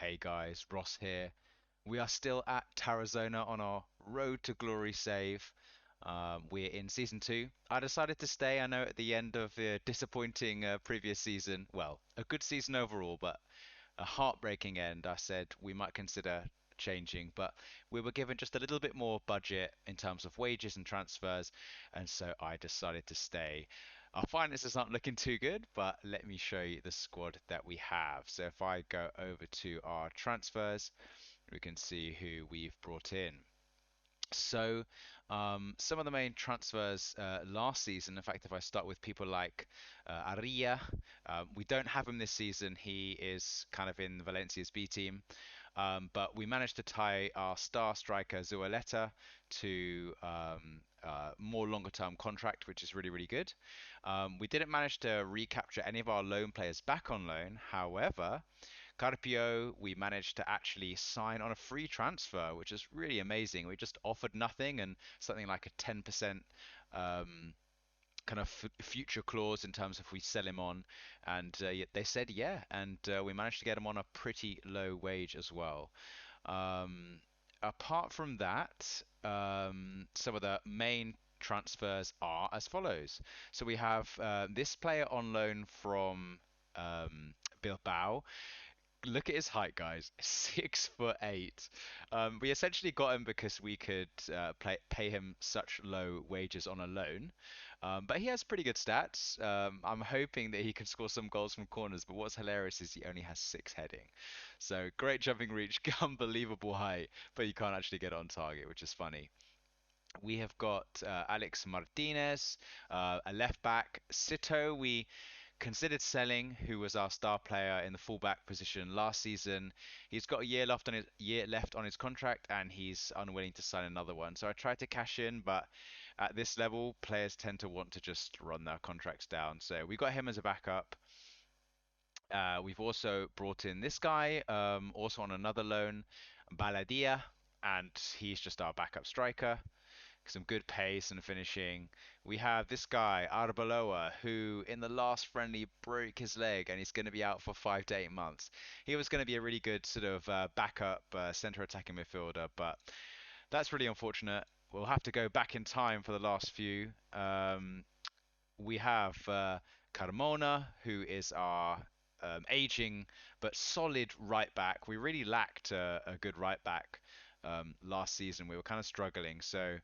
Hey guys, Ross here. We are still at Tarazona on our road to glory save. We're in season two. I decided to stay. I know at the end of the disappointing previous season, well, a good season overall, but a heartbreaking end, I said we might consider changing, but we were given just a little bit more budget in terms of wages and transfers, and so I decided to stay. Our finances aren't looking too good, but let me show you the squad that we have. So if I go over to our transfers, we can see who we've brought in. So, some of the main transfers last season, in fact, if I start with people like Aria, we don't have him this season. He is kind of in Valencia's B team. But we managed to tie our star striker Zualeta to more longer term contract, which is really, really good. We didn't manage to recapture any of our loan players back on loan. However, Carpio, we managed to actually sign on a free transfer, which is really amazing. We just offered nothing and something like a 10% um, kind of future clause in terms of if we sell him on, and they said yeah, and we managed to get him on a pretty low wage as well. Um, Apart from that, some of the main transfers are as follows. So we have this player on loan from Bilbao. Look at his height, guys. 6'8". We essentially got him because we could pay him such low wages on a loan. But he has pretty good stats. I'm hoping that he can score some goals from corners. But what's hilarious is he only has six heading. So great jumping reach, unbelievable height, but you can't actually get it on target, which is funny. We have got Alex Martinez, a left back. Sito, we considered selling, who was our star player in the fullback position last season. He's got a year left on his contract, and he's unwilling to sign another one. So I tried to cash in, but at this level, players tend to want to just run their contracts down. So we got him as a backup. We've also brought in this guy, also on another loan, Baladia, and he's just our backup striker. Some good pace and finishing. We have this guy, Arbeloa, who in the last friendly broke his leg and he's going to be out for 5 to 8 months. He was going to be a really good sort of backup center attacking midfielder, but that's really unfortunate. We'll have to go back in time for the last few. We have Carmona, who is our aging but solid right back. We really lacked a good right back last season. We were kind of struggling. So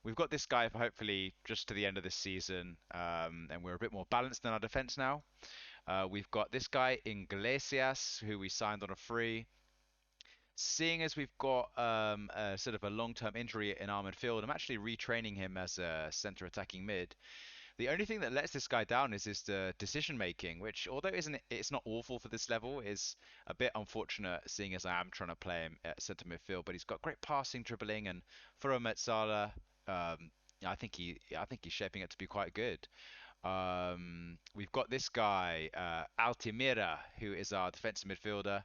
we've got this guy for hopefully just to the end of this season, and we're a bit more balanced in our defense now. We've got this guy, Iglesias, who we signed on a free. Seeing as we've got a sort of a long-term injury in our midfield, I'm actually retraining him as a center attacking mid. The only thing that lets this guy down is the decision making, which although isn't it's not awful for this level, is a bit unfortunate seeing as I am trying to play him at centre midfield. But he's got great passing, dribbling, and for a Metzala, I think he's shaping it to be quite good. We've got this guy, Altimira, who is our defensive midfielder.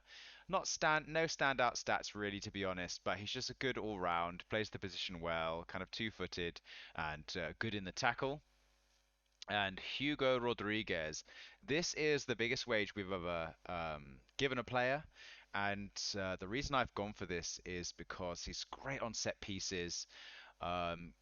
Not stand, no standout stats really, to be honest, but he's just a good all round, plays the position well, kind of two-footed, and good in the tackle. And Hugo Rodriguez. This is the biggest wage we've ever given a player. And the reason I've gone for this is because he's great on set pieces,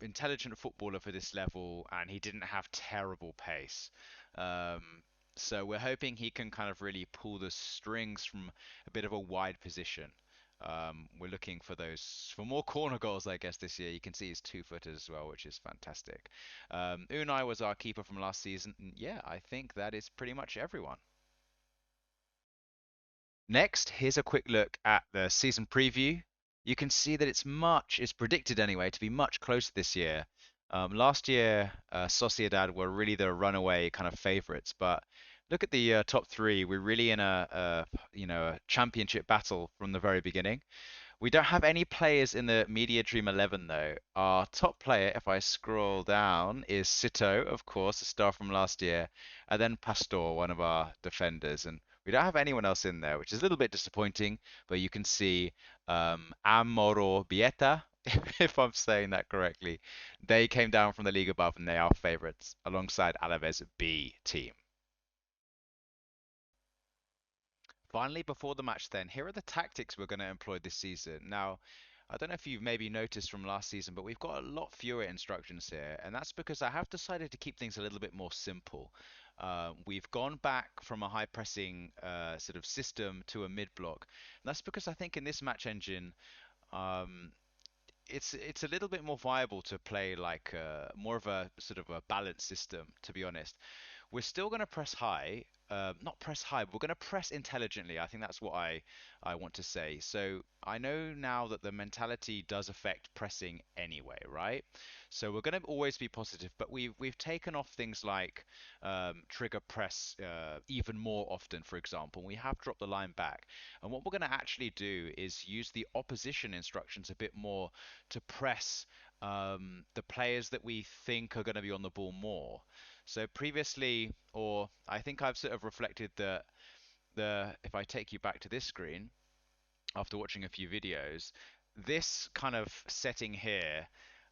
intelligent footballer for this level, and he didn't have terrible pace. Um, so we're hoping he can kind of really pull the strings from a bit of a wide position. We're looking for those for more corner goals, I guess, this year. You can see he's two-footed as well, which is fantastic. Unai was our keeper from last season. And yeah, I think that is pretty much everyone. Next, here's a quick look at the season preview. You can see that it's predicted anyway, to be much closer this year. Last year, Sociedad were really the runaway kind of favourites, but look at the top three. We're really in a championship battle from the very beginning. We don't have any players in the Media Dream 11 though. Our top player, if I scroll down, is Sito, of course, a star from last year, and then Pastor, one of our defenders. And we don't have anyone else in there, which is a little bit disappointing, but you can see Amoro Bieta, if I'm saying that correctly. They came down from the league above and they are favourites alongside Alaves B team. Finally, before the match, then, here are the tactics we're going to employ this season. Now, I don't know if you've maybe noticed from last season, but we've got a lot fewer instructions here, and that's because I have decided to keep things a little bit more simple. We've gone back from a high pressing sort of system to a mid block. And that's because I think in this match engine, um, it's a little bit more viable to play like more of a sort of a balanced system, to be honest. We're still going to press high, not press high, but we're going to press intelligently. I think that's what I want to say. So I know now that the mentality does affect pressing anyway, right? So we're going to always be positive, but we've taken off things like trigger press even more often, for example. We have dropped the line back, and what we're going to actually do is use the opposition instructions a bit more to press the players that we think are going to be on the ball more. So previously, or I think I've sort of reflected that if I take you back to this screen after watching a few videos, this kind of setting here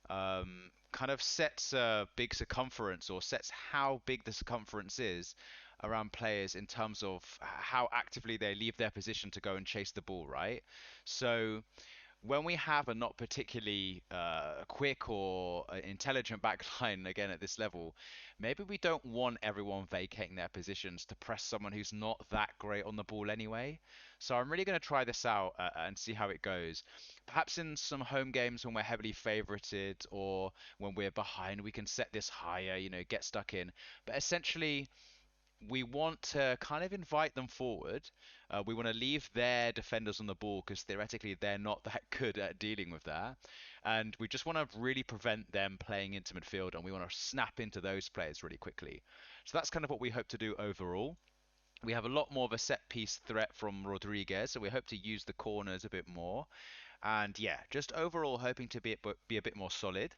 kind of sets a big circumference or sets how big the circumference is around players in terms of how actively they leave their position to go and chase the ball, right? So when we have a not particularly quick or intelligent backline again at this level, maybe we don't want everyone vacating their positions to press someone who's not that great on the ball anyway. So I'm really going to try this out and see how it goes. Perhaps in some home games when we're heavily favorited or when we're behind, we can set this higher, get stuck in. But essentially, we want to kind of invite them forward. We want to leave their defenders on the ball because theoretically they're not that good at dealing with that. And we just want to really prevent them playing into midfield and we want to snap into those players really quickly. So that's kind of what we hope to do overall. We have a lot more of a set piece threat from Rodriguez, so we hope to use the corners a bit more. And yeah, just overall hoping to be a bit more solid.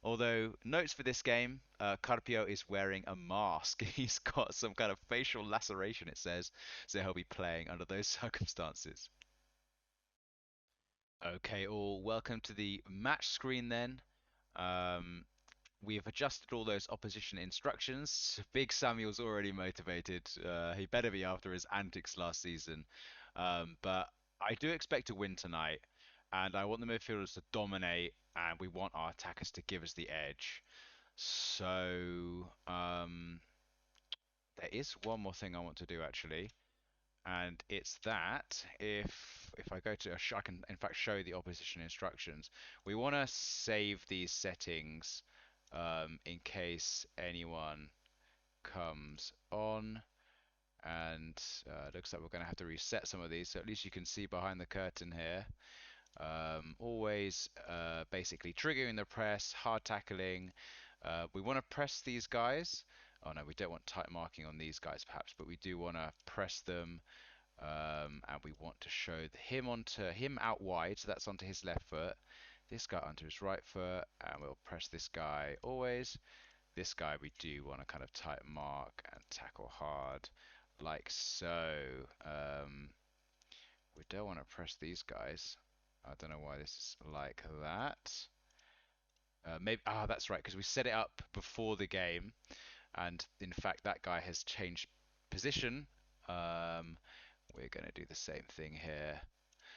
Although, notes for this game, Carpio is wearing a mask. He's got some kind of facial laceration, it says, so he'll be playing under those circumstances. Okay, all, welcome to the match screen then. Um, we have adjusted all those opposition instructions. Big Samuel's already motivated. He better be after his antics last season. But I do expect to win tonight, and I want the midfielders to dominate, and we want our attackers to give us the edge. So, there is one more thing I want to do actually, and it's that if I go to, I can in fact show the opposition instructions. We want to save these settings in case anyone comes on, and looks like we're going to have to reset some of these. So at least you can see behind the curtain here. Always basically triggering the press, hard tackling. We want to press these guys. Oh no, we don't want tight marking on these guys perhaps, but we do want to press them, and we want to show him out wide, so that's onto his left foot. This guy onto his right foot, and we'll press this guy always. This guy we do want to kind of tight mark and tackle hard, like so. We don't want to press these guys. I don't know why this is like that. Maybe that's right, because we set it up before the game, and in fact that guy has changed position. We're going to do the same thing here.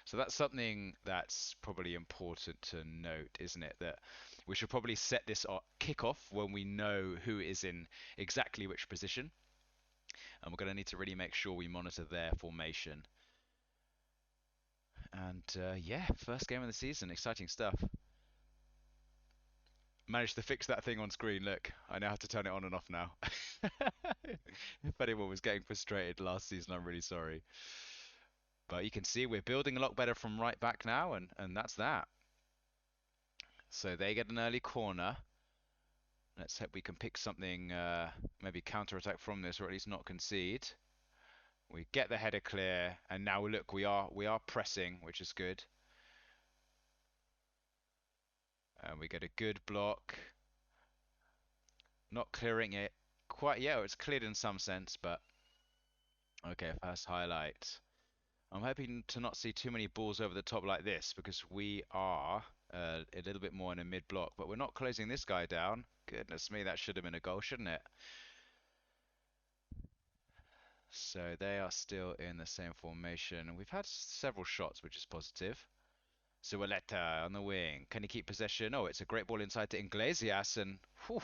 So that's something that's probably important to note, isn't it? That we should probably set this kickoff when we know who is in exactly which position, and we're going to need to really make sure we monitor their formation. And yeah, first game of the season, exciting stuff. Managed to fix that thing on screen. Look, I know how to turn it on and off now. If anyone was getting frustrated last season, I'm really sorry. But you can see we're building a lot better from right back now, and that's that. So they get an early corner. Let's hope we can pick something, maybe counter-attack from this, or at least not concede. We get the header clear, and now look, we are pressing, which is good. And we get a good block. Not clearing it quite yet. It's cleared in some sense, but okay, first highlight. I'm hoping to not see too many balls over the top like this because we are a little bit more in a mid block, but we're not closing this guy down. Goodness me, that should have been a goal, shouldn't it? So they are still in the same formation. We've had several shots, which is positive. Zueleta on the wing. Can he keep possession? Oh, it's a great ball inside to Iglesias, and whew,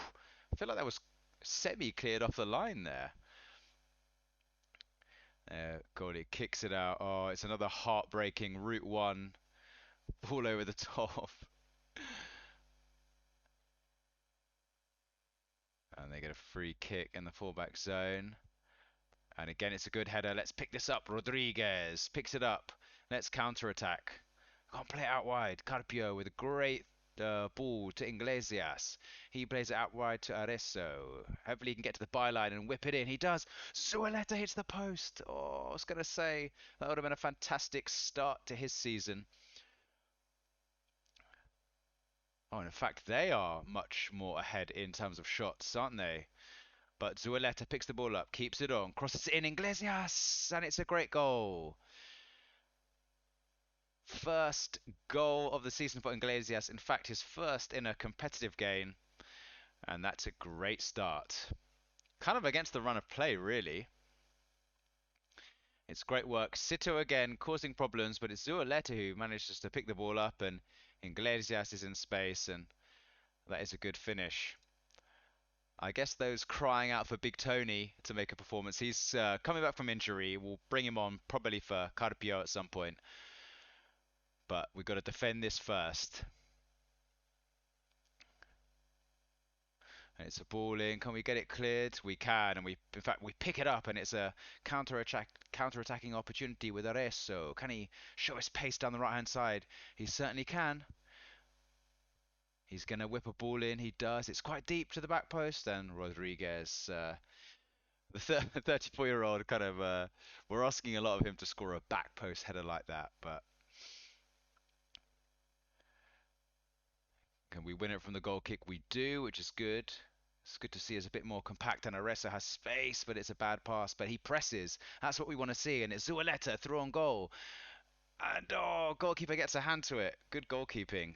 I feel like that was semi-cleared off the line there. Goalie kicks it out. Oh, it's another heartbreaking Route 1 ball over the top. And they get a free kick in the fullback zone. And again, it's a good header. Let's pick this up. Rodriguez picks it up. Let's counter-attack. Can't play it out wide. Carpio with a great ball to Iglesias. He plays it out wide to Arezzo. Hopefully he can get to the byline and whip it in. He does. Zueleta hits the post. Oh, I was going to say that would have been a fantastic start to his season. Oh, and in fact, they are much more ahead in terms of shots, aren't they? But Zueleta picks the ball up, keeps it on, crosses it in Iglesias, and it's a great goal. First goal of the season for Iglesias. In fact, his first in a competitive game, and that's a great start. Kind of against the run of play, really. It's great work. Sito again causing problems, but it's Zueleta who manages to pick the ball up, and Iglesias is in space, and that is a good finish. I guess those crying out for Big Tony to make a performance. He's coming back from injury. We'll bring him on probably for Carpio at some point. But we've got to defend this first. And it's a ball in. Can we get it cleared? We can, and in fact, we pick it up, and it's a counter-attacking opportunity with Arezzo. Can he show his pace down the right-hand side? He certainly can. He's going to whip a ball in. He does. It's quite deep to the back post, and Rodriguez, the 34-year-old, kind of, we're asking a lot of him to score a back post header like that, but can we win it from the goal kick? We do, which is good. It's good to see us a bit more compact, and Aressa has space, but it's a bad pass. But he presses. That's what we want to see. And it's Zueleta through on goal. And oh, goalkeeper gets a hand to it. Good goalkeeping.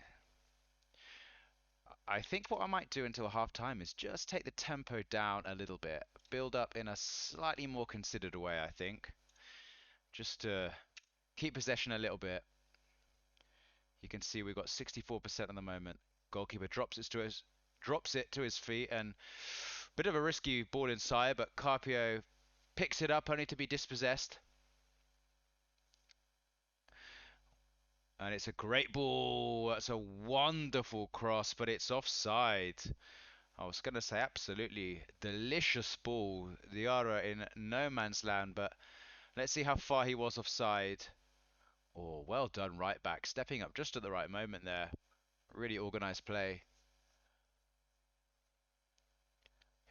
I think what I might do until half time is just take the tempo down a little bit. Build up in a slightly more considered way, I think. Just to keep possession a little bit. You can see we've got 64% at the moment. Goalkeeper drops it to his feet, and bit of a risky ball inside, but Carpio picks it up only to be dispossessed. And it's a great ball. That's a wonderful cross, but it's offside. I was going to say absolutely delicious ball. Diarra in no man's land, but let's see how far he was offside. Oh, well done, right back. Stepping up just at the right moment there. Really organised play.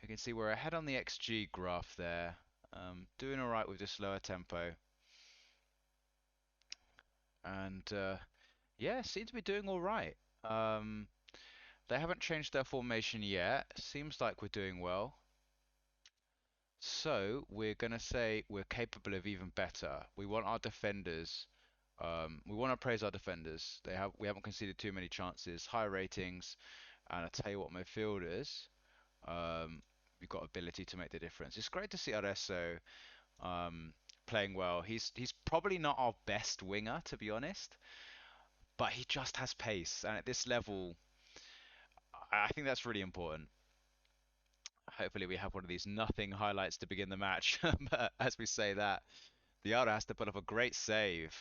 You can see we're ahead on the XG graph there. Doing all right with the slower tempo. And yeah, seem to be doing all right. Um, they haven't changed their formation yet. Seems like we're doing well. So we're going to say we're capable of even better. We want our defenders. We want to praise our defenders. We haven't conceded too many chances, high ratings, and I tell you what, midfielders, we've got ability to make the difference. It's great to see Arezzo um, playing well. He's probably not our best winger, to be honest, but he just has pace, and at this level, I think that's really important. Hopefully, we have one of these nothing highlights to begin the match. But as we say that, Diarra has to put up a great save,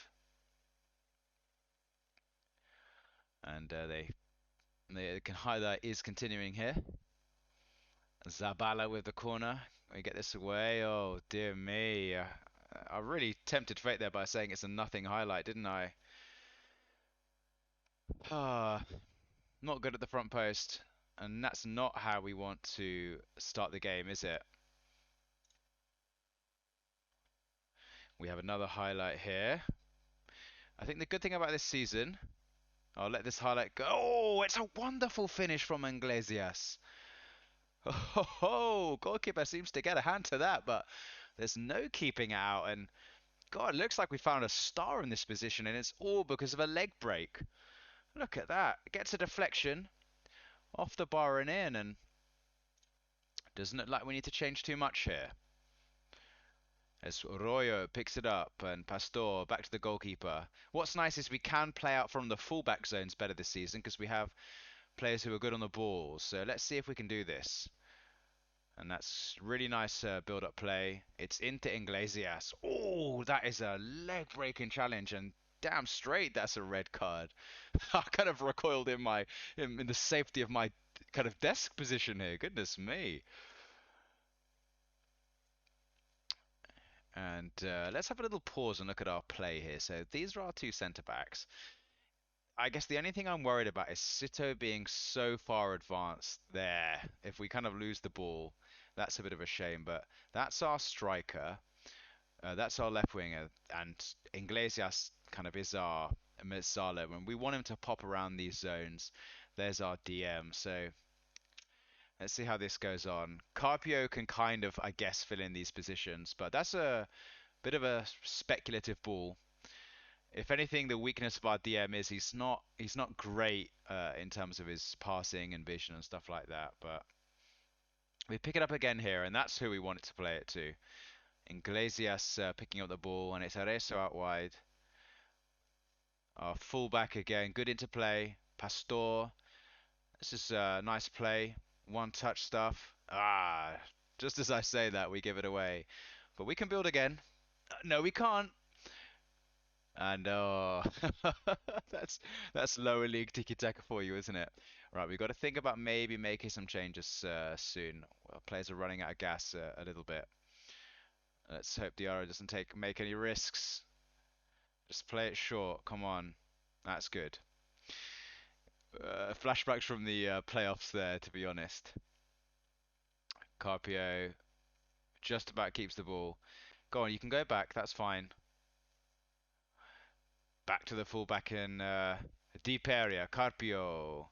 and the highlight is continuing here. Zabala with the corner. We get this away. Oh dear me. I really tempted fate there by saying it's a nothing highlight, didn't I? Ah, not good at the front post. And that's not how we want to start the game, is it? We have another highlight here. I think the good thing about this season, I'll let this highlight go. Oh, it's a wonderful finish from Iglesias. Oh, goalkeeper seems to get a hand to that, but there's no keeping out. And God, it looks like we found a star in this position, and it's all because of a leg break. Look at that. It gets a deflection off the bar and in, and doesn't look like we need to change too much here. As Arroyo picks it up and Pastor back to the goalkeeper. What's nice is we can play out from the fullback zones better this season because we have players who are good on the ball. So let's see if we can do this. And that's really nice build-up play. It's into Iglesias. Oh, that is a leg-breaking challenge, and damn straight that's a red card. I kind of recoiled in the safety of my kind of desk position here. Goodness me. And let's have a little pause and look at our play here. So these are our two centre backs. I guess the only thing I'm worried about is Sito being so far advanced there. If we kind of lose the ball, that's a bit of a shame. But that's our striker. That's our left winger, and Iglesias kind of is our Mezzala. When we want him to pop around these zones, there's our DM. So let's see how this goes on. Carpio can kind of, I guess, fill in these positions, but that's a bit of a speculative ball. If anything, the weakness of our DM is he's not great in terms of his passing and vision and stuff like that. But we pick it up again here, and that's who we wanted to play it to. Iglesias picking up the ball, and it's Areso out wide. Our fullback again, good interplay. Pastor, this is a nice play. One touch stuff. Ah, just as I say that, we give it away. But we can build again. No, we can't. And oh, that's that's lower league tiki taka for you, isn't it? Right, we've got to think about maybe making some changes soon. Well, players are running out of gas a little bit. Let's hope Diarra doesn't make any risks. Just play it short. Come on, that's good. Flashbacks from the playoffs there, to be honest. Carpio just about keeps the ball. Go on, you can go back. That's fine. Back to the fullback in deep area. Carpio.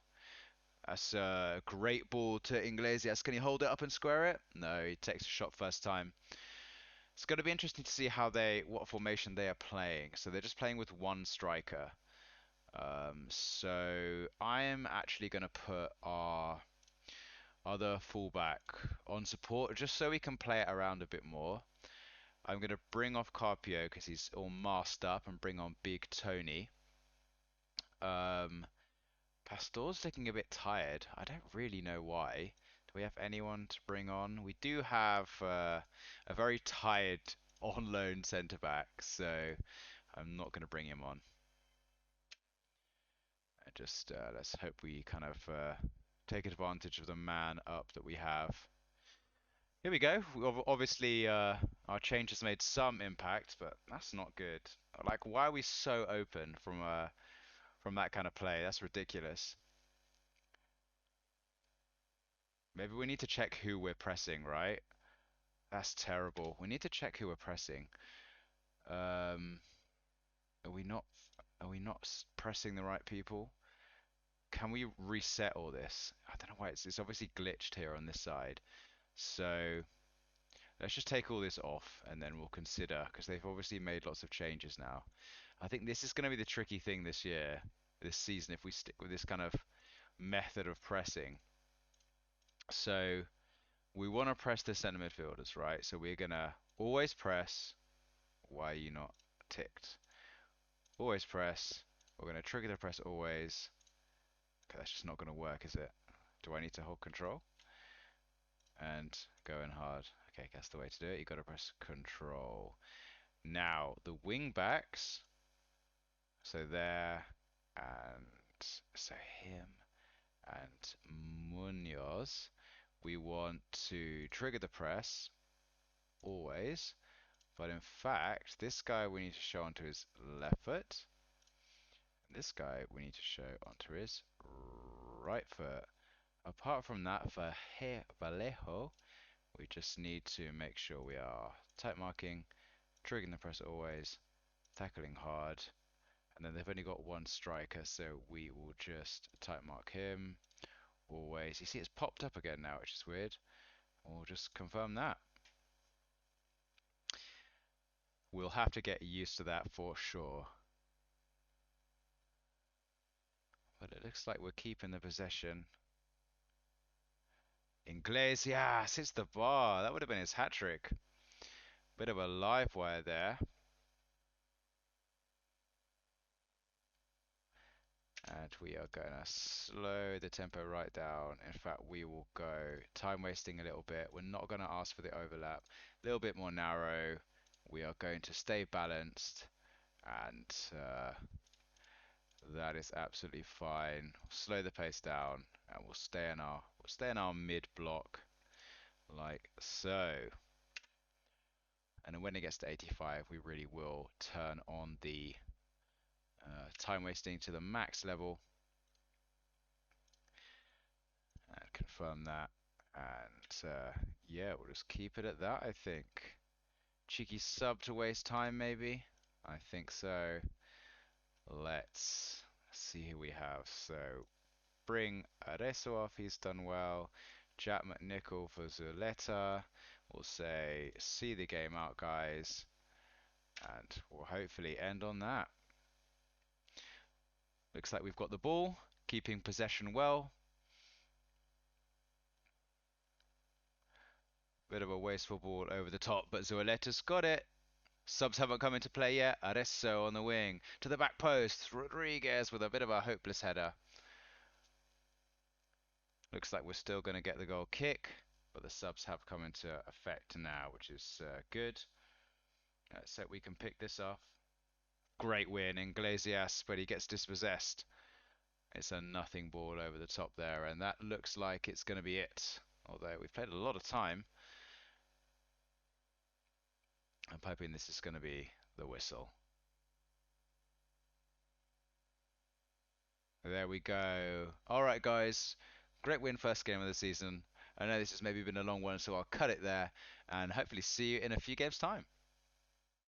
That's a great ball to Iglesias. Can he hold it up and square it? No, he takes a shot first time. It's going to be interesting to see what formation they are playing. So they're just playing with one striker. So I am actually going to put our other fullback on support just so we can play it around a bit more. I'm going to bring off Carpio because he's all masked up and bring on Big Tony. Um, Pastor's looking a bit tired. I don't really know why. Do we have anyone to bring on? We do have a very tired on loan centre back, so I'm not going to bring him on. Just let's hope we kind of take advantage of the man up that we have. Here we go. Obviously, our change has made some impact, but that's not good. Like, why are we so open from that kind of play? That's ridiculous. Maybe we need to check who we're pressing, right? That's terrible. We need to check who we're pressing. Um, are we not pressing the right people? Can we reset all this? I don't know why it's obviously glitched here on this side. So let's just take all this off and then we'll consider because they've obviously made lots of changes now. I think this is going to be the tricky thing this season, if we stick with this kind of method of pressing. So we want to press the centre midfielders, right? So we're going to always press. Why are you not ticked? Always press. We're going to trigger the press always. Okay, that's just not going to work, is it? Do I need to hold control? And go in hard. Okay, that's the way to do it. You've got to press control. Now, the wing backs. So there, and so him, and Munoz. We want to trigger the press, always. But in fact, this guy we need to show onto his left foot. And this guy we need to show onto his right foot. Apart from that, for Vallejo, we just need to make sure we are tight marking, triggering the press always, tackling hard, and then they've only got one striker, so we will just type mark him always. You see it's popped up again now, which is weird. We'll just confirm that. We'll have to get used to that for sure. But it looks like we're keeping the possession. Iglesias hits the bar. That would have been his hat trick. Bit of a live wire there. And we are going to slow the tempo right down. In fact, we will go time wasting a little bit. We're not going to ask for the overlap. A little bit more narrow. We are going to stay balanced, and that is absolutely fine. Slow the pace down, and we'll stay in our mid block like so. And then when it gets to 85, we really will turn on the time wasting to the max level and confirm that. And yeah, we'll just keep it at that, I think. Cheeky sub to waste time, maybe? I think so. Let's see who we have. So bring Areso off, he's done well. Jack McNichol for Zuleta. We'll say, see the game out, guys. And we'll hopefully end on that. Looks like we've got the ball, keeping possession well. Bit of a wasteful ball over the top, but Zuleta's got it. Subs haven't come into play yet. Areso on the wing. To the back post. Rodriguez with a bit of a hopeless header. Looks like we're still going to get the goal kick, but the subs have come into effect now, which is good. So we can pick this off. Great win, Iglesias, but he gets dispossessed. It's a nothing ball over the top there, and that looks like it's going to be it. Although we've played a lot of time. I'm hoping this is going to be the whistle. There we go. All right, guys. Great win, first game of the season. I know this has maybe been a long one, so I'll cut it there and hopefully see you in a few games' time.